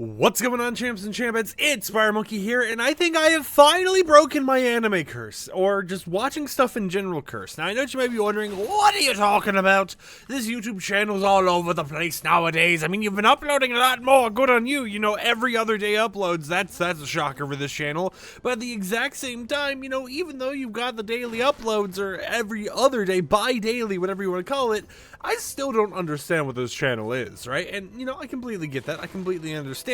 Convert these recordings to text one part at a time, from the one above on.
What's going on, champs and champettes? It's FireMonkey here, and I think I have finally broken my anime curse, or just watching stuff in general curse. Now, I know you might be wondering, what are you talking about? This YouTube channel's all over the place nowadays. I mean, you've been uploading a lot more. Good on you. You know, every other day uploads. That's a shocker for this channel. But at the exact same time, you know, even though you've got the daily uploads, or every other day, bi-daily, whatever you want to call it, I still don't understand what this channel is, right? And, you know, I completely get that. I completely understand.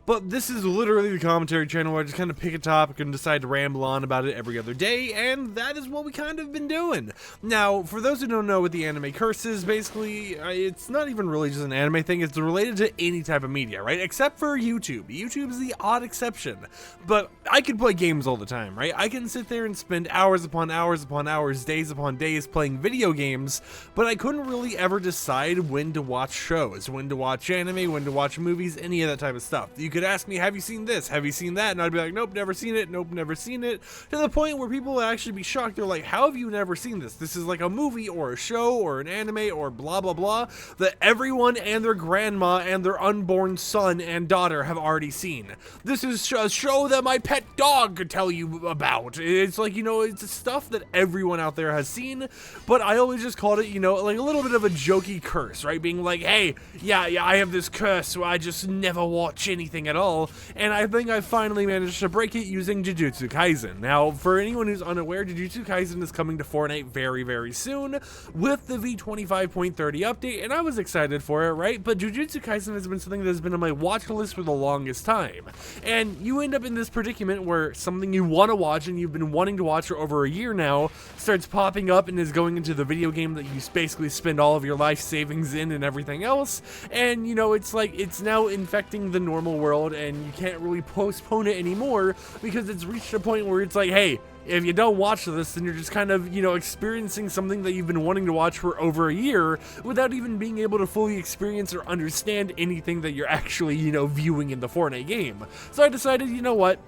But this is literally the commentary channel where I just kind of pick a topic and decide to ramble on about it every other day, and that is what we kind of been doing. Now, for those who don't know what the anime curse is, basically, it's not even really just an anime thing. It's related to any type of media, right? Except for YouTube. YouTube is the odd exception. But I can play games all the time, right? I can sit there and spend hours upon hours upon hours, days upon days playing video games, but I couldn't really ever decide when to watch shows, when to watch anime, when to watch movies, any of that type of stuff. You could ask me, have you seen this? Have you seen that? And I'd be like, nope, never seen it. Nope, never seen it. To the point where people would actually be shocked. They're like, how have you never seen this? This is like a movie or a show or an anime or blah, blah, blah that everyone and their grandma and their unborn son and daughter have already seen. This is a show that my pet dog could tell you about. It's like, you know, it's stuff that everyone out there has seen, but I always just called it, you know, like a little bit of a jokey curse, right? Being like, hey, yeah, I have this curse, so I just never watch anything at all, and I think I finally managed to break it using Jujutsu Kaizen. Now, for anyone who's unaware, Jujutsu Kaizen is coming to Fortnite very, very soon with the V25.30 update, and I was excited for it, right? But Jujutsu Kaizen has been something that's been on my watch list for the longest time, and you end up in this predicament where something you want to watch and you've been wanting to watch for over a year now starts popping up and is going into the video game that you basically spend all of your life savings in and everything else, and you know, it's like it's now infecting the normal world and you can't really postpone it anymore because it's reached a point where it's like, hey, if you don't watch this, then you're just kind of, you know, experiencing something that you've been wanting to watch for over a year without even being able to fully experience or understand anything that you're actually, you know, viewing in the Fortnite game. So I decided, you know what?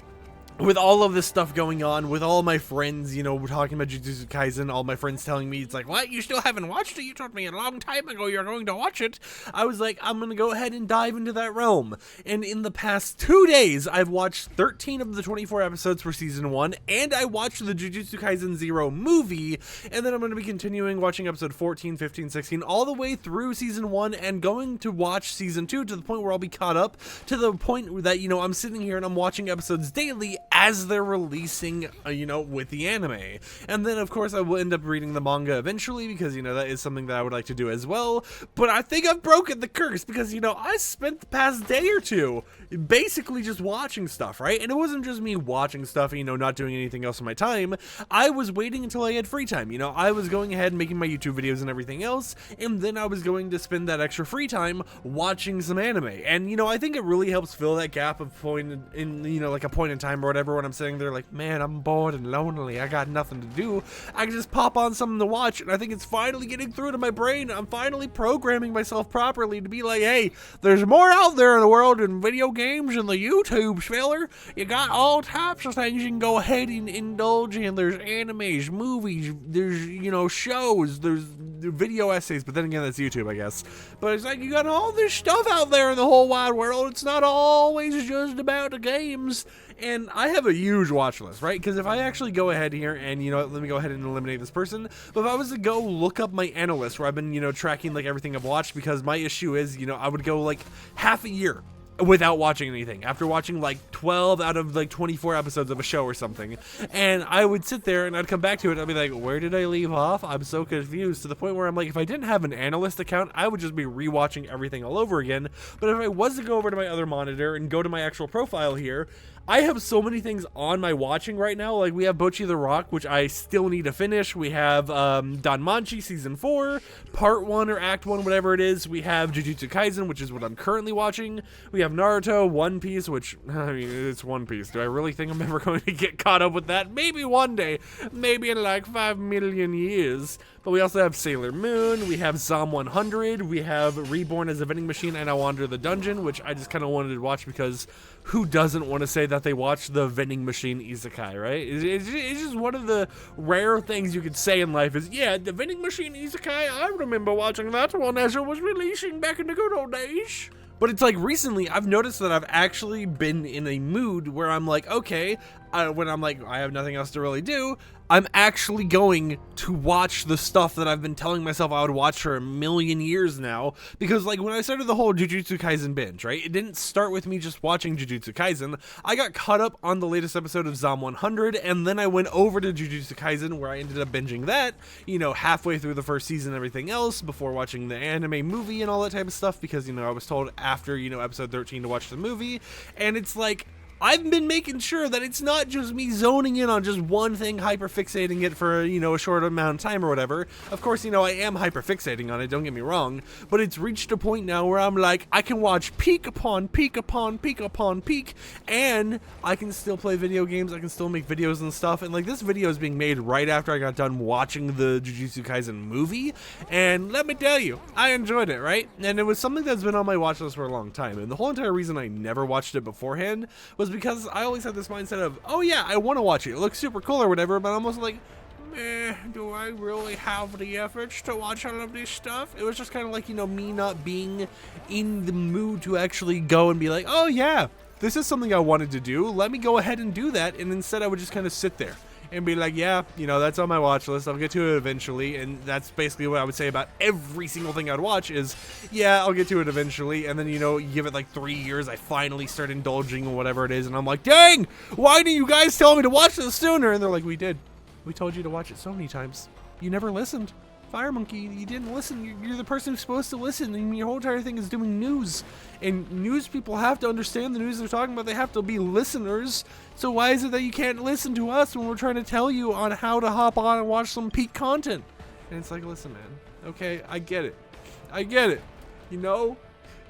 With all of this stuff going on, with all my friends, you know, we're talking about Jujutsu Kaisen, all my friends telling me, it's like, what, you still haven't watched it? You told me a long time ago you're going to watch it. I was like, I'm gonna go ahead and dive into that realm. And in the past 2 days, I've watched 13 of the 24 episodes for Season 1, and I watched the Jujutsu Kaisen 0 movie, and then I'm gonna be continuing watching episode 14, 15, 16, all the way through Season 1, and going to watch Season 2 to the point where I'll be caught up, to the point that, you know, I'm sitting here and I'm watching episodes daily as they're releasing, you know, with the anime. And then, of course, I will end up reading the manga eventually because, you know, that is something that I would like to do as well. But I think I've broken the curse because, you know, I spent the past day or two basically just watching stuff, right? And it wasn't just me watching stuff, you know, not doing anything else in my time. I was waiting until I had free time. You know, I was going ahead and making my YouTube videos and everything else, and then I was going to spend that extra free time watching some anime. And, you know, I think it really helps fill that gap of point in, you know, like a point in time or whatever, when I'm sitting there like, man, I'm bored and lonely, I got nothing to do. I can just pop on something to watch, and I think it's finally getting through to my brain. I'm finally programming myself properly to be like, hey, there's more out there in the world than video games and the YouTubes, feller. You got all types of things you can go ahead and indulge in. There's animes, movies, there's, you know, shows, there's video essays, but then again, that's YouTube, I guess. But it's like, you got all this stuff out there in the whole wide world. It's not always just about the games. And I have a huge watch list, right? Because if I actually go ahead here and, you know, let me go ahead and eliminate this person. But if I was to go look up my analyst where I've been, you know, tracking like everything I've watched, because my issue is, you know, I would go like half a year without watching anything after watching like 12 out of like 24 episodes of a show or something, and I would sit there and I'd come back to it and I'd be like, where did I leave off? I'm so confused, to the point where I'm like, if I didn't have an analyst account, I would just be rewatching everything all over again. But if I was to go over to my other monitor and go to my actual profile here, I have so many things on my watching right now. Like, we have Bocchi the Rock, which I still need to finish. We have Danmachi Season 4, Part 1 or Act 1, whatever it is. We have Jujutsu Kaisen, which is what I'm currently watching. We have Naruto, One Piece, which, I mean, it's One Piece. Do I really think I'm ever going to get caught up with that? Maybe one day. Maybe in like 5 million years. But we also have Sailor Moon, we have Zom 100, we have Reborn as a Vending Machine, and I Wander the Dungeon, which I just kind of wanted to watch because who doesn't want to say that they watch the vending machine isekai, right? It's just one of the rare things you could say in life is, yeah, the vending machine isekai, I remember watching that one as it was releasing back in the good old days. But it's like recently I've noticed that I've actually been in a mood where I'm like, okay, when I'm like, I have nothing else to really do, I'm actually going to watch the stuff that I've been telling myself I would watch for a million years now. Because like when I started the whole Jujutsu Kaisen binge, right? It didn't start with me just watching Jujutsu Kaisen. I got caught up on the latest episode of Zom 100, and then I went over to Jujutsu Kaisen where I ended up binging that, you know, halfway through the first season and everything else before watching the anime movie and all that type of stuff, because, you know, I was told after, you know, episode 13 to watch the movie. And it's like, I've been making sure that it's not just me zoning in on just one thing, hyperfixating it for, you know, a short amount of time or whatever. Of course, you know, I am hyperfixating on it, don't get me wrong, but it's reached a point now where I'm like, I can watch peak upon peak upon peak upon peak, and I can still play video games, I can still make videos and stuff, and like this video is being made right after I got done watching the Jujutsu Kaisen movie, and let me tell you, I enjoyed it, right? And it was something that's been on my watch list for a long time, and the whole entire reason I never watched it beforehand was because I always had this mindset of, oh yeah, I want to watch it. It looks super cool or whatever, but I'm also like, do I really have the efforts to watch all of this stuff? It was just kind of like, you know, me not being in the mood to actually go and be like, oh yeah, this is something I wanted to do. Let me go ahead and do that. And instead I would just kind of sit there and be like, yeah, you know, that's on my watch list. I'll get to it eventually. And that's basically what I would say about every single thing I'd watch is, yeah, I'll get to it eventually. And then, you know, you give it like 3 years, I finally start indulging in whatever it is. And I'm like, dang, why didn't you guys tell me to watch this sooner? And they're like, we did. We told you to watch it so many times. You never listened. FireMonkey, you didn't listen. You're the person who's supposed to listen, and your whole entire thing is doing news. And news people have to understand the news they're talking about. They have to be listeners. So why is it that you can't listen to us when we're trying to tell you on how to hop on and watch some peak content? And it's like, listen, man. Okay, I get it. I get it. You know,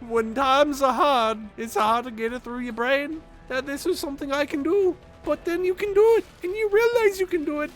when times are hard, it's hard to get it through your brain that this is something I can do. But then you can do it, and you realize you can do it.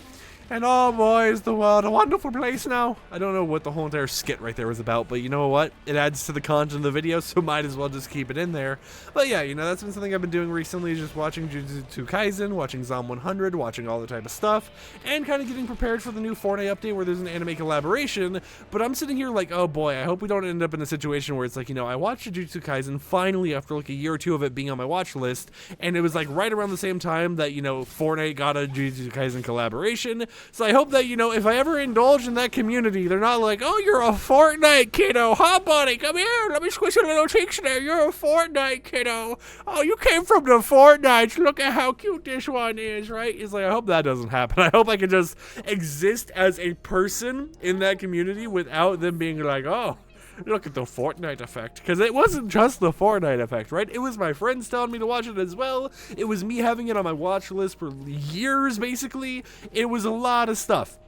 And oh boy, is the world a wonderful place now. I don't know what the whole entire skit right there was about, but you know what? It adds to the content of the video, so might as well just keep it in there. But yeah, you know, that's been something I've been doing recently, just watching Jujutsu Kaisen, watching Zom 100, watching all the type of stuff, and kind of getting prepared for the new Fortnite update where there's an anime collaboration. But I'm sitting here like, oh boy, I hope we don't end up in a situation where it's like, you know, I watched Jujutsu Kaisen finally after like a year or two of it being on my watch list, and it was like right around the same time that, you know, Fortnite got a Jujutsu Kaisen collaboration. So I hope that, you know, if I ever indulge in that community, they're not like, oh, you're a Fortnite kiddo, huh, buddy? Come here, let me squish your little cheeks there. You're a Fortnite kiddo. Oh, you came from the Fortnite. Look at how cute this one is, right? It's like, I hope that doesn't happen. I hope I can just exist as a person in that community without them being like, oh, look at the Fortnite effect. Because it wasn't just the Fortnite effect, right? It was my friends telling me to watch it as well. It was me having it on my watch list for years, basically. It was a lot of stuff.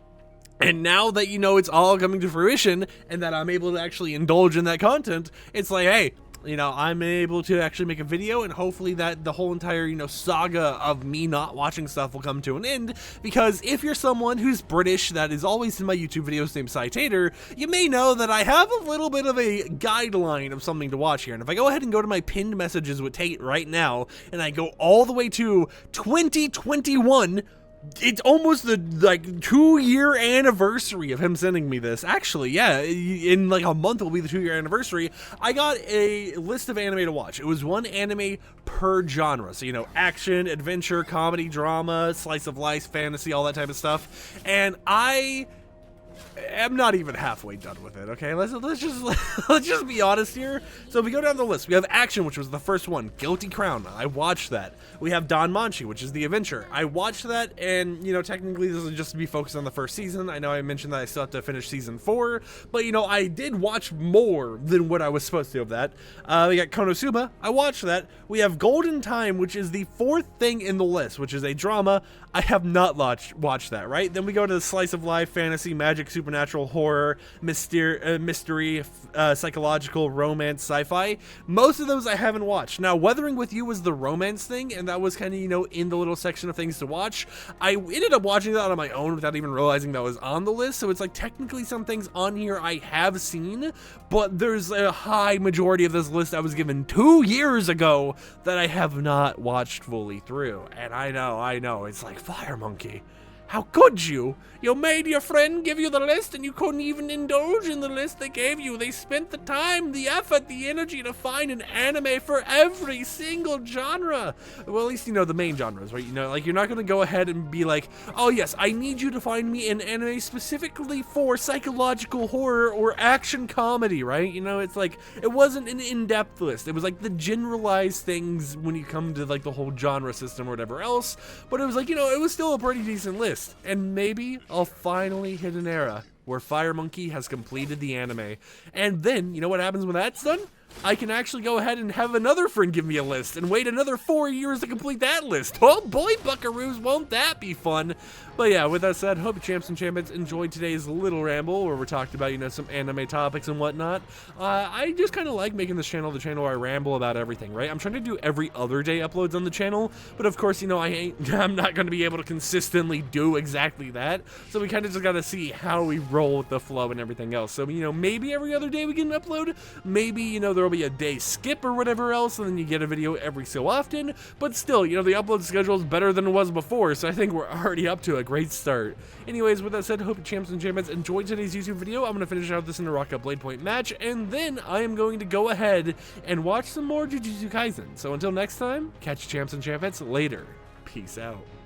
And now that, you know, it's all coming to fruition and that I'm able to actually indulge in that content, it's like, hey, you know, I'm able to actually make a video, and hopefully that the whole entire, you know, saga of me not watching stuff will come to an end. Because if you're someone who's British that is always in my YouTube videos named Citator, you may know that I have a little bit of a guideline of something to watch here. And if I go ahead and go to my pinned messages with Tate right now, and I go all the way to 2021, it's almost the like 2-year anniversary of him sending me this. Actually, yeah, in like a month will be the 2-year anniversary. I got a list of anime to watch. It was one anime per genre. So, you know, action, adventure, comedy, drama, slice of life, fantasy, all that type of stuff. And I'm not even halfway done with it, okay? Let's just be honest here. So if we go down the list, we have action, which was the first one, Guilty Crown. I watched that. We have Don Manchi, which is the adventure. I watched that, and, you know, technically this is just to be focused on the first season. I know I mentioned that I still have to finish season 4, but, you know, I did watch more than what I was supposed to of that. We got Konosuba. I watched that. We have Golden Time, which is the 4th thing in the list, which is a drama. I have not watched that, right? Then we go to the slice of life, fantasy, magic, supernatural, horror, mystery, psychological, romance, sci-fi. Most of those I haven't watched. Now, Weathering with You was the romance thing, and that was kind of, you know, in the little section of things to watch. I ended up watching that on my own without even realizing that was on the list, so it's like technically some things on here I have seen, but there's a high majority of this list I was given 2 years ago that I have not watched fully through. And I know, it's like, FireMonkey, How could you? You made your friend give you the list and you couldn't even indulge in the list they gave you. They spent the time, the effort, the energy to find an anime for every single genre. Well, at least you know the main genres, right? You know, like you're not gonna go ahead and be like, oh yes, I need you to find me an anime specifically for psychological horror or action comedy, right? You know, it's like, it wasn't an in-depth list. It was like the generalized things when you come to like the whole genre system or whatever else. But it was like, you know, it was still a pretty decent list. And maybe I'll finally hit an era where FireMonkey has completed the anime. And then, you know what happens when that's done? I can actually go ahead and have another friend give me a list and wait another 4 years to complete that list. Oh boy, buckaroos, won't that be fun? But yeah, with that said, hope you champs and champions enjoyed today's little ramble where we talked about, you know, some anime topics and whatnot. I just kind of like making this channel the channel where I ramble about everything, right? I'm trying to do every other day uploads on the channel, but of course, you know, I'm not going to be able to consistently do exactly that. So we kind of just got to see how we roll with the flow and everything else. So, you know, maybe every other day we can upload. Maybe, you know, there'll be a day skip or whatever else, and then you get a video every so often. But still, you know, the upload schedule is better than it was before, so I think we're already up to a great start. Anyways, with that said, hope you champs and champions enjoyed today's YouTube video. I'm going to finish out this Interrock Blade Point match, and then I am going to go ahead and watch some more Jujutsu Kaisen. So until next time, catch you champs and champions later. Peace out.